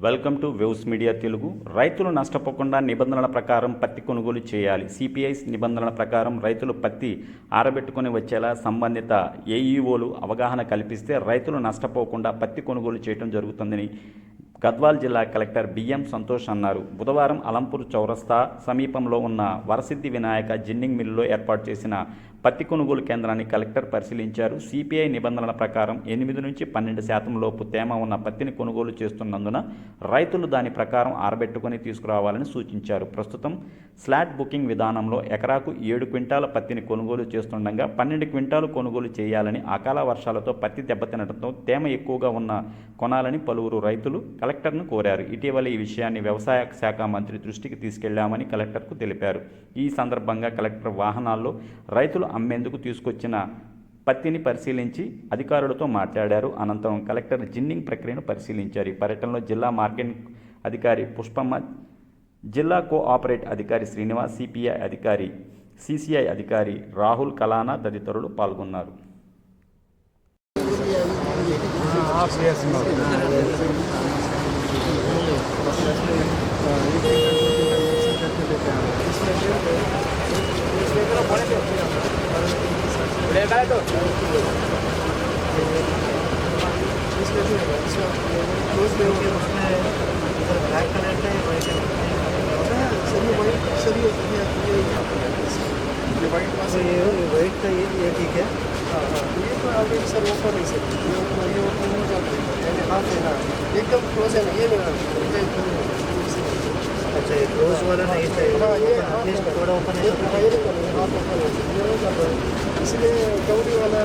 Welcome to waves media Telugu. రైతులు నష్టపోకుండా నిబంధనల ప్రకారం పత్తి కొనుగోలు చేయాలి. సిపిఐ నిబంధనల ప్రకారం రైతులు పత్తి ఆరబెట్టుకుని వచ్చేలా సంబంధిత ఏఈఓలు అవగాహన కల్పిస్తే రైతులు నష్టపోకుండా పత్తి కొనుగోలు చేయడం జరుగుతుందని గద్వాల్ జిల్లా కలెక్టర్ బిఎం సంతోష్ అన్నారు. బుధవారం అలంపూర్ చౌరస్తా సమీపంలో ఉన్న వరసిద్ధి వినాయక జిన్నింగ్ మిల్లులో ఏర్పాటు చేసిన పత్తి కొనుగోలు కేంద్రాన్ని కలెక్టర్ పరిశీలించారు. సిపిఐ నిబంధనల ప్రకారం 8 నుంచి 12% లోపు తేమ ఉన్న పత్తిని కొనుగోలు చేస్తున్నందున రైతులు దాని ప్రకారం ఆరబెట్టుకుని తీసుకురావాలని సూచించారు. ప్రస్తుతం స్లాట్ బుకింగ్ విధానంలో ఎకరాకు 7 క్వింటాల పత్తిని కొనుగోలు చేస్తుండగా 12 క్వింటాలు కొనుగోలు చేయాలని, అకాల వర్షాలతో పత్తి దెబ్బతినడంతో తేమ ఎక్కువగా ఉన్న కొనాలని పలువురు రైతులు కలెక్టర్ను కోరారు. ఇటీవల ఈ విషయాన్ని వ్యవసాయ శాఖ మంత్రి దృష్టికి తీసుకెళ్లామని కలెక్టర్కు తెలిపారు. ఈ సందర్భంగా కలెక్టర్ వాహనాల్లో రైతులు అమ్మేందుకు తీసుకొచ్చిన పత్తిని పరిశీలించి అధికారులతో మాట్లాడారు. అనంతరం కలెక్టర్ జిన్నింగ్ ప్రక్రియను పరిశీలించారు. ఈ పర్యటనలో జిల్లా మార్కెటింగ్ అధికారి పుష్పమ్మ, జిల్లా కోఆపరేట్ అధికారి శ్రీనివాస్, సిపిఐ అధికారి, సిసిఐ అధికారి రాహుల్ కలానా తదితరులు పాల్గొన్నారు. वाइट का ये ठीक है। ये तो ऑलरेडी सर ओपन है सर, ये ओपन नहीं करते, हाफ है ना, एकदम क्लोज है ना, ये ना अच्छा ये क्लोज वाला नहीं था। हाँ ये एटलीस्ट थोड़ा ओपन है, हाफ ओपन है, इसलिए गौरी वाला